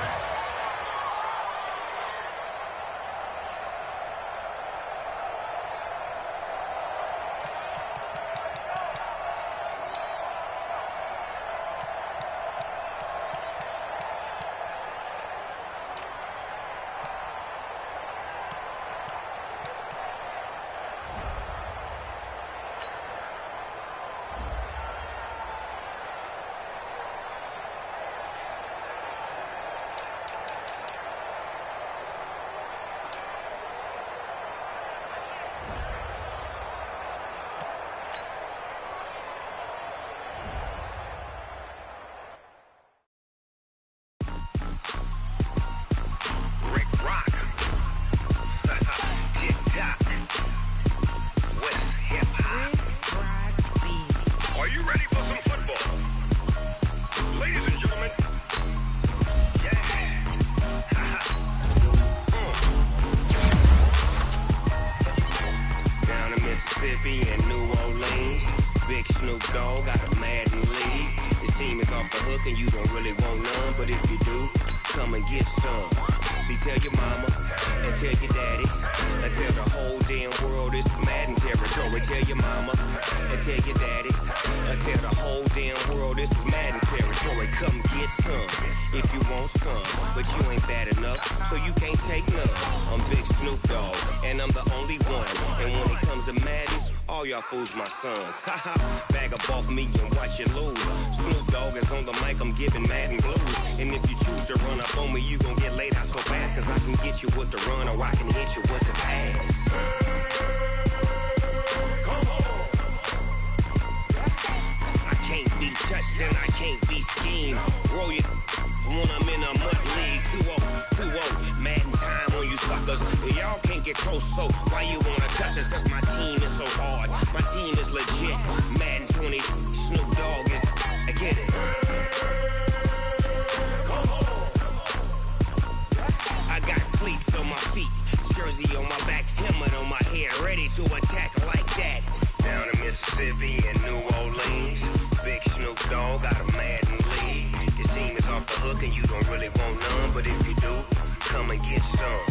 hook and you don't really want none. But if you do, come and get some. See, tell your mama and tell your daddy and tell the whole damn world this is Madden territory. Tell your mama and tell your daddy and tell the whole damn world this is Madden territory. Come get some if you want some, but you ain't bad enough, so you can't take none. I'm Big Snoop Dogg, and I'm the only one. And when it comes to Madden, all y'all fools my sons. Haha, bag up off me and watch you lose. Snoop Dogg is on the mic, I'm giving Madden blues. And if you choose to run up on me, you gon' get laid out so fast, cause I can get you with the run or I can hit you with the pass. Come on. I can't be touched and I can't be schemed. Roll you when I'm in a mud league. 2-0, Madden time on you suckers. Y'all can't get close, so why you wanna touch us? Cause my team is so hard, my team is legit. Madden 20, Snoop Dogg is, I get it. Come on. I got cleats on my feet, jersey on my back, helmet on my head, ready to attack like that. Down in Mississippi and New Orleans, Big Snoop Dogg got a Madden league. Your team is off the hook and you don't really want none, but if you do, come and get some.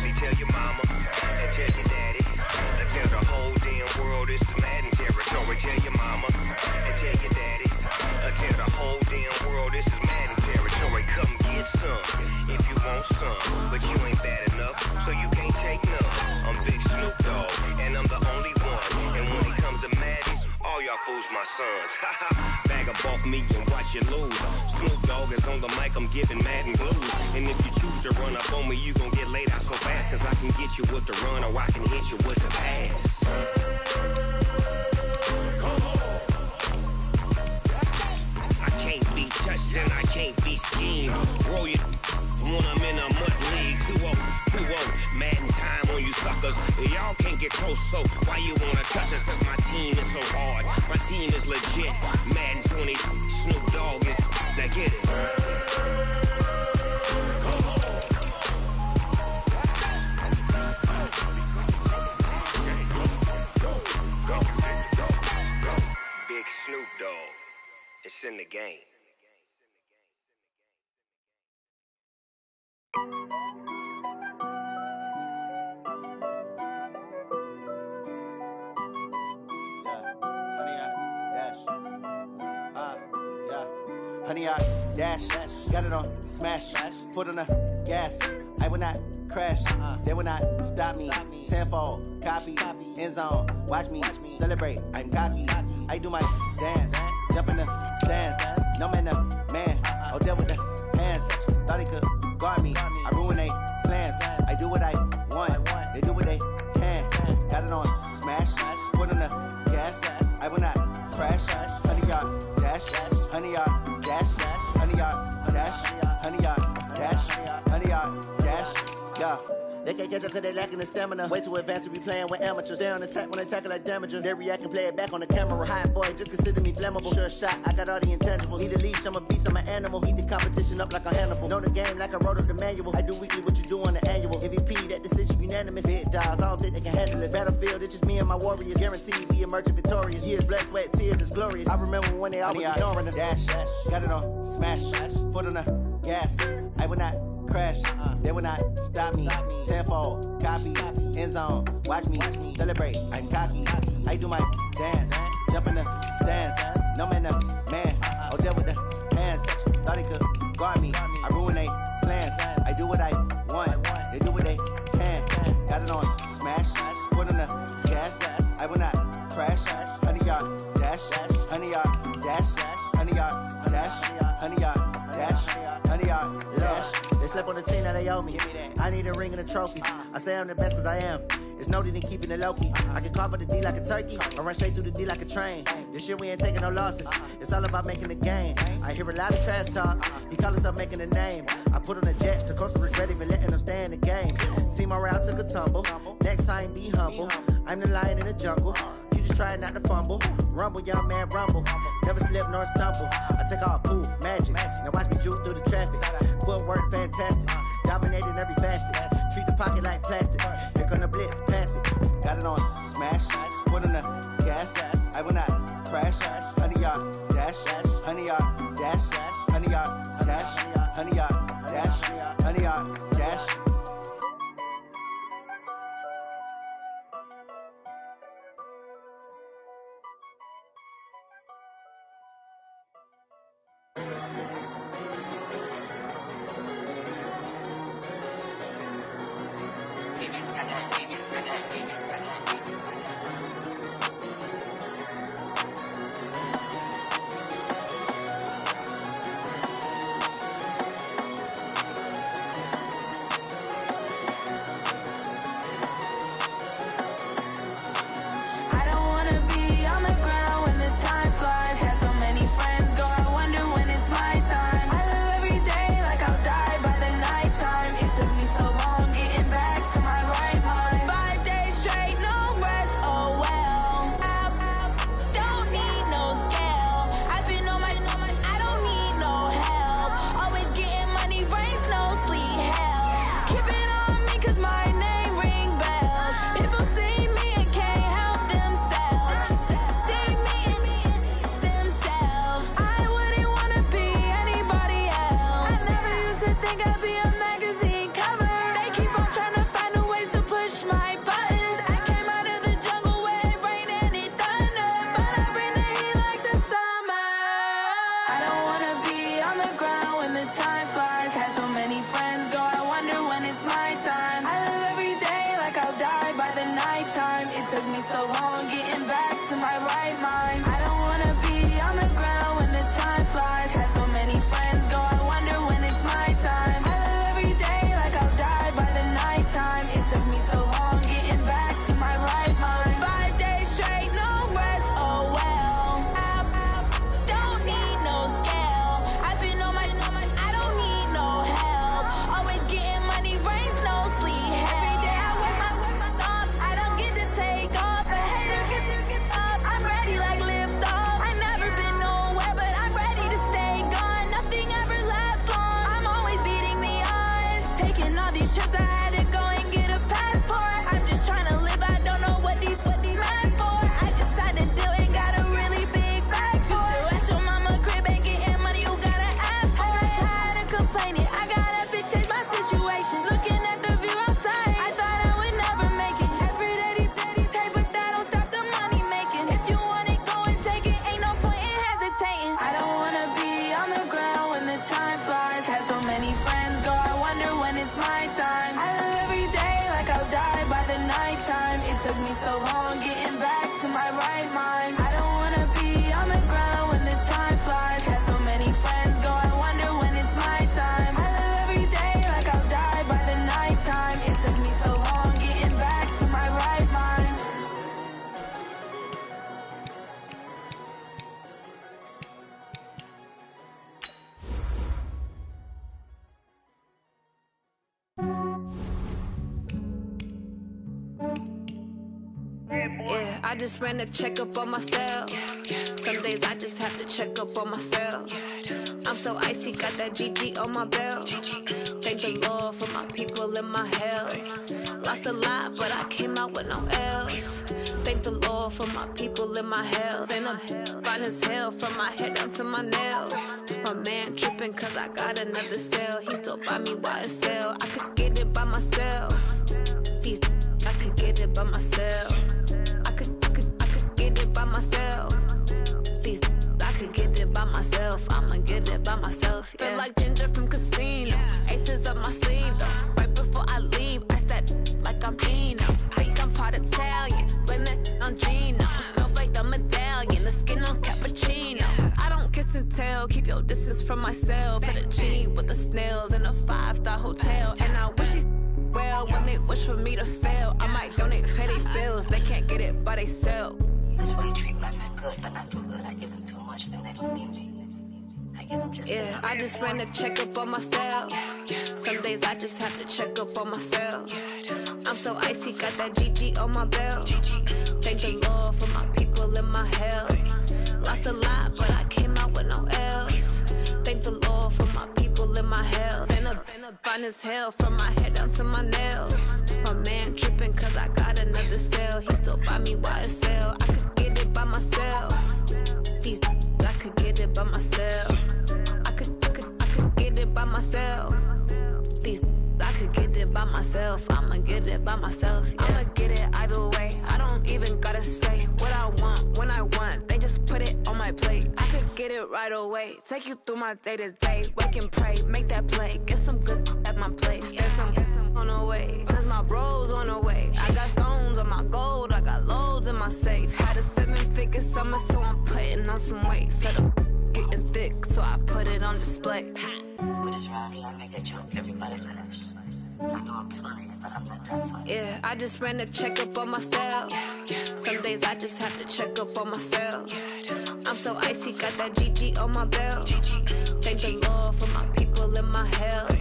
See, tell your mama and tell your daddy and tell the whole damn world this is Madden territory. Tell your mama and tell your daddy and tell the whole damn world this is Madden territory. Come get some if you want some, but you ain't bad enough, so you can't take none. I'm Big Snoop Dogg, and I'm the only one. And when it comes to Madden, all y'all fools my sons. Bag up off me and watch you lose. Snoop Dogg is on the mic, I'm giving Madden blues. And if you choose to run up on me, you gon' get laid out so fast, cause I can get you with the run or I can hit you with the pass. Come on. I can't be touched and I can't be schemed. Roll you when I'm in a mud league. 2-0, Madden time on you suckers. Y'all can't get close, so why you wanna touch us? Cause my team is so hard, my team is legit. Madden 20, Snoop Dogg is, now get it. Come on. Go. Big Snoop Dogg, it's in the game. Honey, I dash, got it on smash, foot on the gas. I will not crash, they will not stop me. Tenfold, copy, end zone, watch me celebrate. I'm cocky, I do my dance, jump in the stands. No man, oh, deal with the hands. Thought he could guard me, I ruin they plans. I do what I want, they do what they can. Got it on smash, foot on the gas. I will not crash, honey, y'all dash, honey, y'all dash, honey, y'all dash, honey, y'all dash, honey, y'all dash, yeah. They can't catch up cause they lacking the stamina. Way too advanced to be playing with amateurs. They on attack when they tackle like damager. They react and play it back on the camera. Hot boy, just consider me flammable. Sure shot, I got all the intangibles. Need a leash, I'm a beast, I'm an animal. Heat the competition up like a Hannibal. Know the game like I wrote up the manual. I do weekly what you do on the annual. MVP, that decision unanimous. Big dogs, I don't think they can handle it. Battlefield, it's just me and my warriors. Guaranteed we emerging victorious. Years, blood, sweat, tears, it's glorious. I remember when they always ignoring us. Dash, got it on smash, foot on the gas. I will not crash, they will not stop me. Tenfold, copy, end zone, watch me celebrate. I'm cocky, I do my dance, jump in the stands. No man, oh, deal with the hands. Thought he could guard me, I ruin they plans. I do what I want, they do what they can. Got it on smash, foot on the gas. I will not crash, honey, y'all dash, honey, y'all dash, honey, y'all dash, honey, y'all dash, honey, y'all dash. They slept on the team that they owe me. I need a ring and a trophy. I say I'm the best cause I am. It's no need in keeping it low key. I can carve the D like a turkey. I run straight through the D like a train. This year we ain't taking no losses. It's all about making the game. I hear a lot of trash talk. He call himself making a name. I put on the jets. The coach regret even letting them stay in the game. Team around took a tumble. Next time be humble. I'm the lion in the jungle. You just try not to fumble. Rumble, young man, rumble. Never slip nor stumble. I take off, poof, magic. Now watch me juke through the traffic. Footwork fantastic. Dominating every facet. Treat the pocket like plastic. Here come the blitz, pass it. Got it on smash. Foot on the gas. I will not crash. Honey, y'all dash. Honey, y'all dash. 100 yard dash, 100 yard dash, 100 yard dash. I just ran a checkup on myself. Some days I just have to check up on myself. I'm so icy, got that GG on my belt. Thank the Lord for my people in my health. Lost a lot, but I came out with no L's. Thank the Lord for my people in my health. And I'm fine as hell from my head down to my nails. My man tripping cause I got another sale. He still buy me YSL. I could get it by myself. These I could get it by myself. I could get it by myself. These I could get it by myself. I'ma get it by myself. Yeah. Feel like Ginger from Casino. Aces up my sleeve though. Right before I leave, I said like I'm Dino. Think I'm part Italian. Blame that on Gino. Smells like the medallion. The skin on cappuccino. I don't kiss and tell. Keep your distance from myself. Fettuccine with the snails in a 5-star hotel. And I wish he's well when they wish for me to fail. I might donate petty bills. They can't get it by themselves. That's why you treat my men good, but not too good. I give them too much, then they don't need me. I give them just yeah, I just ran a checkup on myself. Some days I just have to check up on myself. I'm so icy, got that GG on my belt. Thank the Lord for my people in my health. Lost a lot, but I came out with no L's. Thank the Lord for my people in my health. And I'm fine as hell from my head down to my nails. My man tripping cause I got another sale. He still buy me YSL. I could get it by myself. These I could get it by myself. I could myself. These I could get it by myself. I'ma get it by myself. Yeah. I'ma get it either way. I don't even gotta say what I want when I want. They just put it on my plate. I could get it right away. Take you through my day to day. Wake and pray, make that play. Get some good at my place. There's some on the way. Cause my bro's on the way. I got stones on my gold. I got loads in my safe. Had a 7-figure summer, so I'm putting on some weight. Set up getting thick, so I put it on display. With this round, I make a joke, everybody laughs. I know I'm funny, but I'm not that funny. Yeah, I just ran a checkup on myself. Some days I just have to check up on myself. I'm so icy, got that GG on my belt. Thank the Lord for my people in my health.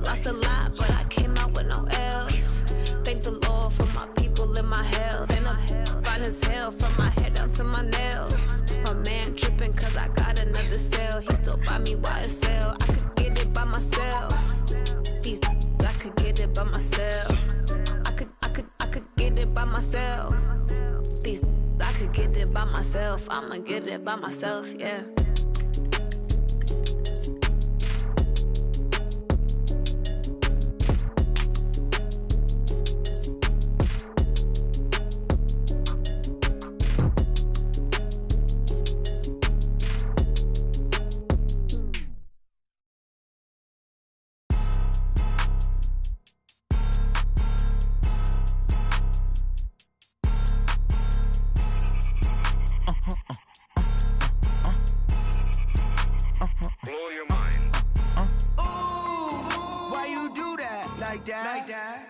Lost a lot, but I came out with no L's. Thank the Lord for my people in my health. And I'm fine as hell from my head down to my nails. My man tripping cause I got another sale. He still buy me YSL. I could get it by myself. These I could get it by myself. I could get it by myself. These I could get it by myself. I'ma get it by myself, yeah.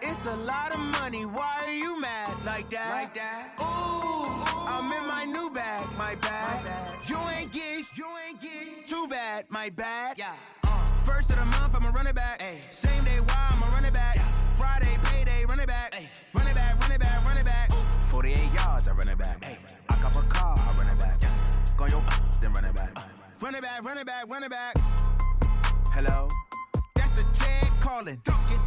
It's a lot of money, why are you mad like that? Ooh, I'm in my new bag, my bad. You ain't get too bad, my bad. Yeah. First of the month, I'ma run it back. Ay. Same day, why I'ma run it back. Friday, payday, run it back. Ay. Run it back, run it back, run it back. 48 yards, I run it back. Ay. I cop a car, I run it back. Go your then run it back. Run it back, run it back, run it back. Hello? That's the Jag calling.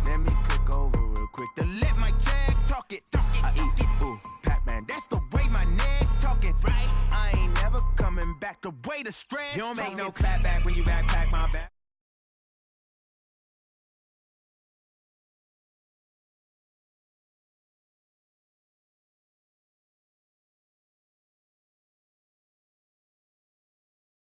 Let me click over real quick to let my Jag talk it. I eat, ooh, Pac-Man. That's the way my neck talking. Right? I ain't never coming back the way the stress. You don't make no clap back when you backpack my back.